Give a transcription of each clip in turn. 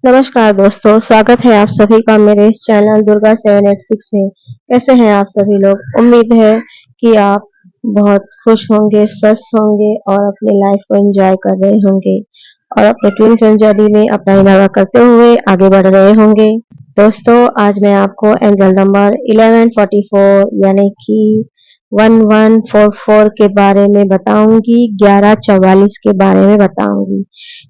नमस्कार दोस्तों, स्वागत है आप सभी का मेरे इस चैनल दुर्गा 786 में। कैसे हैं आप सभी लोग? उम्मीद है कि आप बहुत खुश होंगे, स्वस्थ होंगे और अपनी लाइफ को एंजॉय कर रहे होंगे और अपने ट्विन फ्लेम जर्नी में अपना इनामा करते हुए आगे बढ़ रहे होंगे। दोस्तों, आज मैं आपको एंजल नंबर 1144 यानी कि 1144 के बारे में बताऊंगी, 1144 के बारे में बताऊंगी।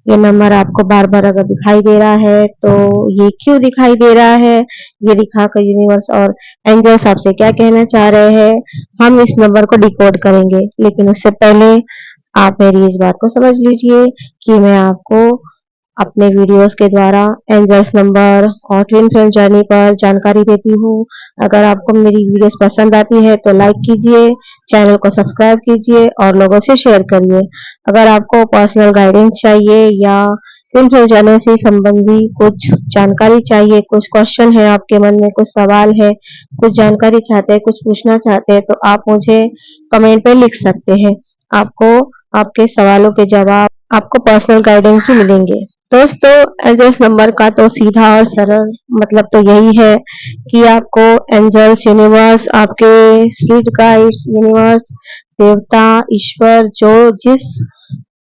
ये नंबर आपको बार-बार अगर दिखाई दे रहा है तो ये क्यों दिखाई दे रहा है, ये दिखाकर यूनिवर्स और एंजल्स आपसे क्या कहना चाह रहे हैं, हम इस नंबर को डिकोड करेंगे। लेकिन उससे पहले आप मेरी इस बात को समझ लीजिए कि मैं आपको अपने वीडियोस के द्वारा एंजल्स नंबर और ट्विन फ्लेम जर्नी पर जानकारी देती हूँ। अगर आपको मेरी वीडियोस पसंद आती है तो लाइक कीजिए, चैनल को सब्सक्राइब कीजिए और लोगों से शेयर करिए। अगर आपको पर्सनल गाइडेंस चाहिए या ट्विन फ्लेम जर्नी से संबंधी कुछ जानकारी चाहिए, कुछ क्वेश्चन है आपके मन में, कुछ सवाल है, कुछ जानकारी चाहते हैं, कुछ पूछना चाहते हैं, तो आप मुझे कमेंट पे लिख सकते हैं। आपको आपके सवालों के जवाब आपको पर्सनल गाइडेंस भी मिलेंगे। दोस्तों, एंजल्स नंबर का तो सीधा और सरल मतलब तो यही है कि आपको एंजल्स, यूनिवर्स, आपके स्पिरिट गाइड्स, यूनिवर्स, देवता, ईश्वर, जो जिस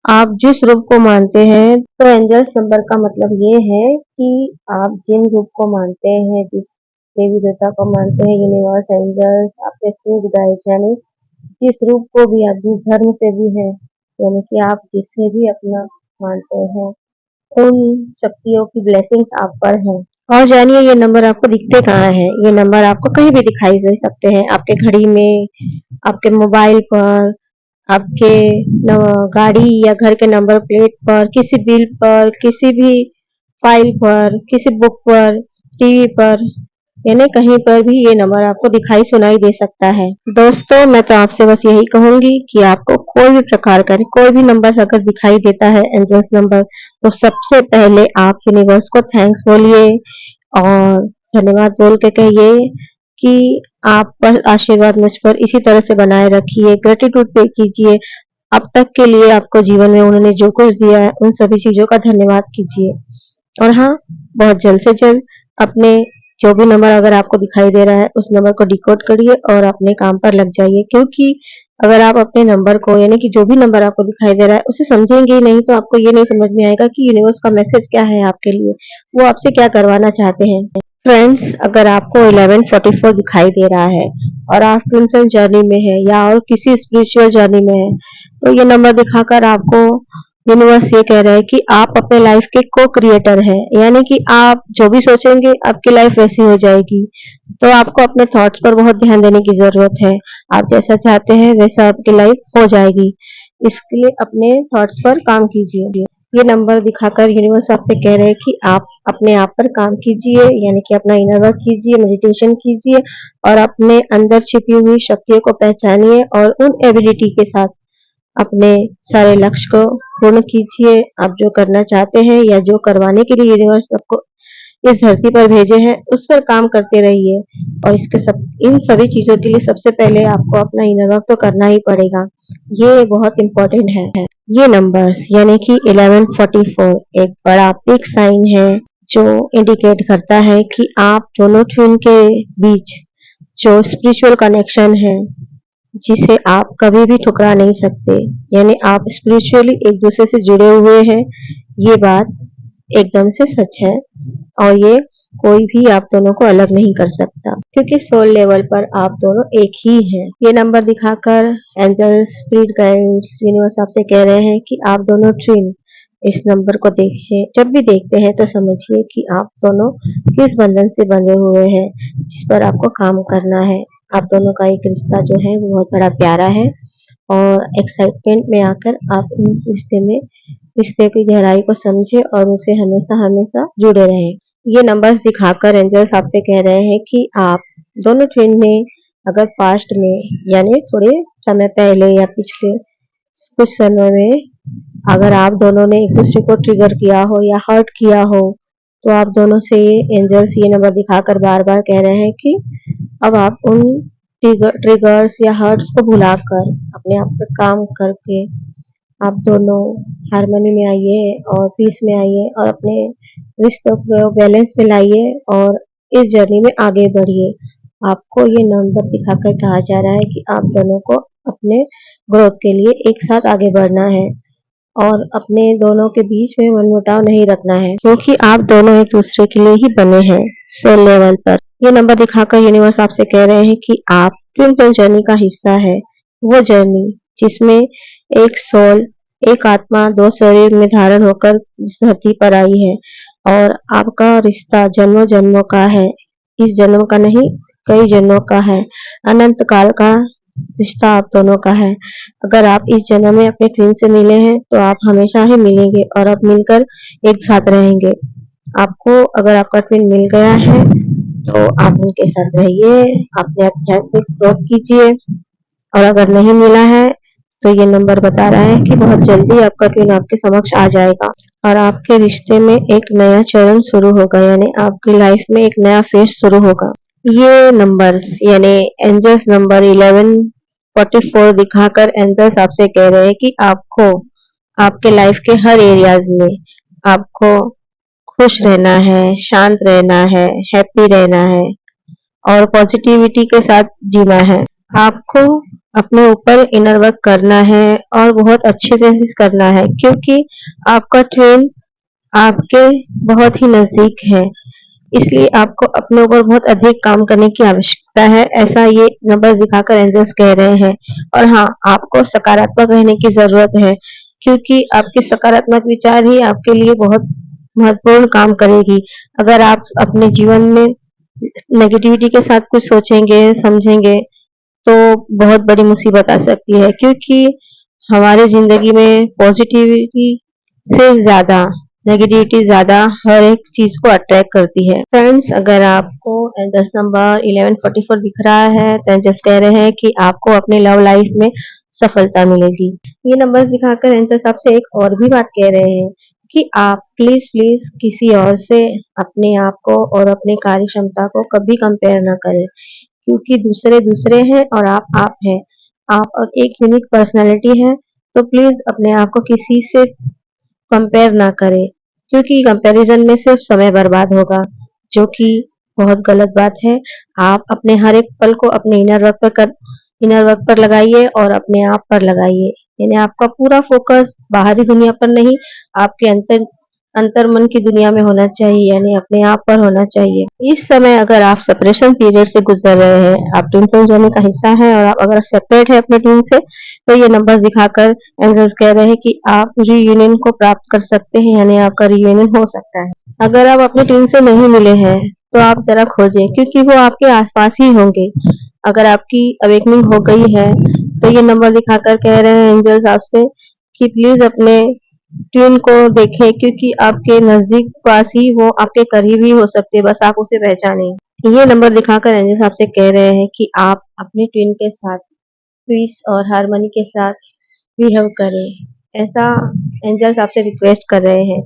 आप जिस रूप को मानते हैं, तो एंजल्स नंबर का मतलब ये है कि आप जिन रूप को मानते हैं, जिस देवी देवता को मानते हैं, यूनिवर्स, एंजल्स, आपके स्पिरिट गाइड्स, यानी जिस रूप को भी आप जिस धर्म से भी हैं, यानी कि आप जिससे भी अपना मानते हैं, उन शक्तियों की ब्लेसिंग्स आप पर हैं। और जानिए ये नंबर आपको दिखते कहाँ हैं? ये नंबर आपको कहीं भी दिखाई दे सकते हैं, आपके घड़ी में, आपके मोबाइल पर, आपके गाड़ी या घर के नंबर प्लेट पर, किसी बिल पर, किसी भी फाइल पर, किसी बुक पर, टीवी पर, यानी कहीं पर भी ये नंबर आपको दिखाई सुनाई दे सकता है। दोस्तों, मैं तो आपसे बस यही कहूंगी कि आपको कोई भी प्रकार का कोई भी नंबर अगर दिखाई देता है एंजल्स नंबर, तो सबसे पहले आप यूनिवर्स को थैंक्स बोलिए और धन्यवाद बोल के कहिए कि आप पर आशीर्वाद मुझ पर इसी तरह से बनाए रखिए, ग्रेटिट्यूड पे कीजिए। अब तक के लिए आपको जीवन में उन्होंने जो कुछ दिया है उन सभी चीजों का धन्यवाद कीजिए। और हाँ, बहुत जल्द से जल्द अपने जो भी नंबर अगर आपको दिखाई दे रहा है उस नंबर को डिकोड करिए और अपने काम पर लग जाइए, क्योंकि अगर आप अपने नंबर को यानी कि जो भी नंबर आपको दिखाई दे रहा है उसे समझेंगे ही नहीं तो आपको ये नहीं समझ में आएगा कि यूनिवर्स का मैसेज क्या है आपके लिए, वो आपसे क्या करवाना चाहते हैं। फ्रेंड्स, अगर आपको 1144 दिखाई दे रहा है और आप ट्विन फ्लेम जर्नी में है या और किसी स्पिरिचुअल जर्नी में है, तो ये नंबर दिखाकर आपको यूनिवर्स ये कह रहा है कि आप अपने लाइफ के को क्रिएटर हैं, यानी कि आप जो भी सोचेंगे आपकी लाइफ वैसी हो जाएगी। तो आपको अपने थॉट्स पर बहुत ध्यान देने की जरूरत है। आप जैसा चाहते हैं वैसा आपकी लाइफ हो जाएगी। इसके लिए अपने थॉट्स पर काम कीजिए। ये नंबर दिखाकर यूनिवर्स आपसे कह रहे हैं कि आप अपने आप पर काम कीजिए, यानी कि अपना इनर वर्क कीजिए, मेडिटेशन कीजिए और अपने अंदर छिपी हुई शक्तियों को पहचानिए और उन एबिलिटी के साथ अपने सारे लक्ष्य को पूर्ण कीजिए। आप जो करना चाहते हैं या जो करवाने के लिए यूनिवर्स आपको इस धरती पर भेजे हैं उस पर काम करते रहिए। और इसके सब इन सभी चीजों के लिए सबसे पहले आपको अपना इनर वर्क तो करना ही पड़ेगा, ये बहुत इम्पोर्टेंट है। ये नंबर्स यानी कि 1144 एक बड़ा बिग साइन है जो इंडिकेट करता है कि आप दोनों ट्विन के बीच जो स्पिरिचुअल कनेक्शन है जिसे आप कभी भी ठुकरा नहीं सकते, यानी आप स्पिरिचुअली एक दूसरे से जुड़े हुए हैं, ये बात एकदम से सच है और ये कोई भी आप दोनों को अलग नहीं कर सकता, क्योंकि सोल लेवल पर आप दोनों एक ही हैं। ये नंबर दिखाकर एंजल्स, स्पिरिट गाइड्स, यूनिवर्स आपसे कह रहे हैं कि आप दोनों ट्विन इस नंबर को देखें, जब भी देखते हैं तो समझिए कि आप दोनों किस बंधन से बंधे हुए हैं जिस पर आपको काम करना है। आप दोनों का एक रिश्ता जो है वो बहुत बड़ा प्यारा है और एक्साइटमेंट में आकर आप रिश्ते की गहराई को समझे और उसे हमेशा हमेशा जुड़े रहें। ये नंबर्स दिखाकर एंजल्स आपसे कह रहे हैं कि आप दोनों ट्विन ने अगर पास्ट में यानी थोड़े समय पहले या पिछले कुछ समय में अगर आप दोनों ने एक दूसरे को ट्रिगर किया हो या हर्ट किया हो, तो आप दोनों से एंजल्स ये नंबर दिखाकर बार बार कह रहे हैं कि अब आप उन ट्रिगर्स या हर्ट्स को भुलाकर अपने आप पर काम करके आप दोनों हार्मनी में आइए और पीस में आइए और अपने रिश्तों को बैलेंस में लाइए और इस जर्नी में आगे बढ़िए। आपको ये नंबर दिखाकर कहा जा रहा है कि आप दोनों को अपने ग्रोथ के लिए एक साथ आगे बढ़ना है और अपने दोनों के बीच में मनमुटाव नहीं रखना है, क्योंकि आप दोनों एक दूसरे के लिए ही बने हैं सोल लेवल पर। ये नंबर दिखाकर यूनिवर्स आपसे कह रहे हैं कि आप ट्विन फ्लेम जर्नी का हिस्सा है। वो जर्नी जिसमें एक सोल, एक आत्मा दो शरीर में धारण होकर इस धरती पर आई है और आपका रिश्ता जन्मों जन्मों का है। इस जन्म का नहीं, कई जन्मों का है। अनंत काल का रिश्ता आप दोनों का है। अगर आप इस जन्म में अपने ट्विन से मिले हैं तो आप हमेशा ही मिलेंगे और आप मिलकर एक साथ रहेंगे। आपको अगर आपका ट्विन मिल गया है तो आप उनके साथ रहिए, अपने आध्यात्मिक ग्रोथ कीजिए और अगर नहीं मिला है तो ये नंबर बता रहा है कि बहुत जल्दी आपका ट्विन आपके समक्ष आ जाएगा और आपके रिश्ते में एक नया चरण शुरू होगा, यानी आपकी लाइफ में एक नया फेज शुरू होगा। ये नंबर्स यानी एंजल्स नंबर 1144 दिखाकर एंजल्स आपसे कह रहे हैं कि आपको आपके लाइफ के हर एरियाज में आपको खुश रहना है, शांत रहना है, हैप्पी रहना है और पॉजिटिविटी के साथ जीना है। आपको अपने ऊपर इनर वर्क करना है और बहुत अच्छे से करना है, क्योंकि आपका ट्विन आपके बहुत ही नजदीक है। इसलिए आपको अपने ऊपर बहुत अधिक काम करने की आवश्यकता है, ऐसा ये नंबर दिखाकर एंजल्स कह रहे हैं। और हाँ, आपको सकारात्मक रहने की जरूरत है, क्योंकि आपके सकारात्मक विचार ही आपके लिए बहुत महत्वपूर्ण काम करेगी। अगर आप अपने जीवन में नेगेटिविटी के साथ कुछ सोचेंगे, समझेंगे तो बहुत बड़ी मुसीबत आ सकती है, क्योंकि हमारे जिंदगी में पॉजिटिविटी से ज्यादा नेगेटिविटी ज्यादा हर एक चीज को अट्रैक्ट करती है। फ्रेंड्स, अगर आपको एंजल्स नंबर 1144 दिख रहा है तो एंजल्स कह रहे हैं कि आपको अपनी लव लाइफ में सफलता मिलेगी। ये नंबर्स दिखाकर एंजल्स आपसे एक और भी बात कह रहे हैं कि आप प्लीज प्लीज किसी और से अपने आप को और अपनी कार्य क्षमता को कभी कंपेयर ना करें, क्योंकि दूसरे दूसरे हैं और आप हैं। आप एक यूनिक पर्सनालिटी है, तो प्लीज अपने आप को किसी से कंपेयर ना करें, क्योंकि कंपैरिजन में सिर्फ समय बर्बाद होगा, जो कि बहुत गलत बात है। आप अपने हर एक पल को अपने इनर वर्क पर लगाइए और अपने आप पर लगाइए, यानी आपका पूरा फोकस बाहरी दुनिया पर नहीं, आपके अंतर अंतर मन की दुनिया में होना चाहिए, यानी अपने आप पर होना चाहिए। इस समय अगर आप सेपरेशन पीरियड से गुजर रहे हैं, आप ट्विन फ्लेम जर्नी का हिस्सा है और आप अगर सेपरेट है अपने ट्विन से, तो ये नंबर्स दिखाकर एंजल्स कह रहे हैं कि आप रीयूनियन को प्राप्त कर सकते हैं, यानी आपका रीयूनियन हो सकता है। अगर आप अपने ट्विन से नहीं मिले हैं तो आप जरा खोजें, क्योंकि वो आपके आसपास ही होंगे। अगर आपकी अवेकनिंग हो गई है तो ये नंबर दिखाकर कह रहे हैं एंजल्स आपसे कि प्लीज अपने ट्विन को देखें, क्योंकि आपके नजदीक पास ही वो आपके करीब ही हो सकते हैं, बस आप उसे पहचाने। ये नंबर दिखाकर एंजल्स आपसे कह रहे हैं कि आप अपने ट्विन के साथ पीस और हार्मनी के साथ बिहेव करें, ऐसा एंजल्स आपसे रिक्वेस्ट कर रहे हैं।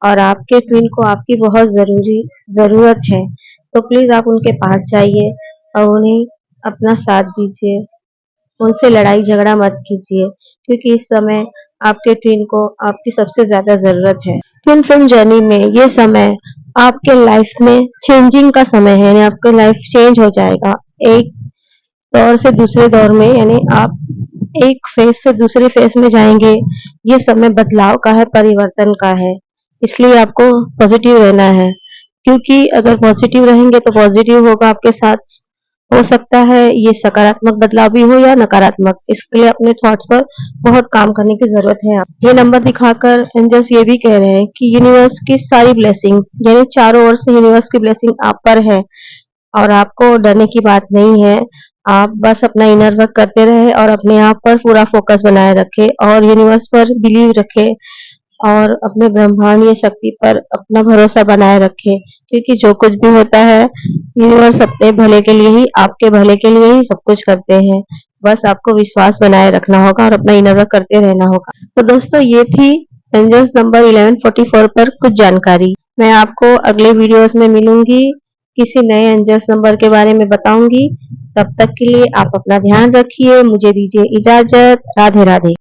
और आपके ट्विन को आपकी बहुत जरूरत है, तो प्लीज आप उनके पास जाइए और उन्हें अपना साथ दीजिए, उनसे लड़ाई झगड़ा मत कीजिए, क्योंकि इस समय आपके ट्विन को आपकी सबसे ज्यादा जरूरत है। ट्विन फ्लेम जर्नी में ये समय आपके लाइफ में चेंजिंग का समय है, यानी आपका लाइफ चेंज हो जाएगा एक दौर से दूसरे दौर में, यानी आप एक फेज से दूसरे फेज में जाएंगे। ये समय बदलाव का है, परिवर्तन का है, इसलिए आपको पॉजिटिव रहना है, क्योंकि अगर पॉजिटिव रहेंगे तो पॉजिटिव होगा आपके साथ। हो सकता है ये सकारात्मक बदलाव भी हो या नकारात्मक, इसके लिए अपने थॉट्स पर बहुत काम करने की जरूरत है। ये नंबर दिखाकर एंजल्स ये भी कह रहे हैं कि यूनिवर्स की सारी ब्लेसिंग्स, यानी चारों ओर से यूनिवर्स की ब्लेसिंग आप पर है और आपको डरने की बात नहीं है। आप बस अपना इनर वर्क करते रहे और अपने आप पर पूरा फोकस बनाए रखे और यूनिवर्स पर बिलीव रखे और अपने ब्रह्मांडीय शक्ति पर अपना भरोसा बनाए रखे, क्योंकि जो कुछ भी होता है यूनिवर्स अपने भले के लिए ही, आपके भले के लिए ही सब कुछ करते हैं। बस आपको विश्वास बनाए रखना होगा और अपना इनर वर्क करते रहना होगा। तो दोस्तों, ये थी एंजल्स नंबर 1144 पर कुछ जानकारी। मैं आपको अगले वीडियोस में मिलूंगी, किसी नए एंजल्स नंबर के बारे में बताऊंगी। तब तक के लिए आप अपना ध्यान रखिए, मुझे दीजिए इजाजत। राधे राधे।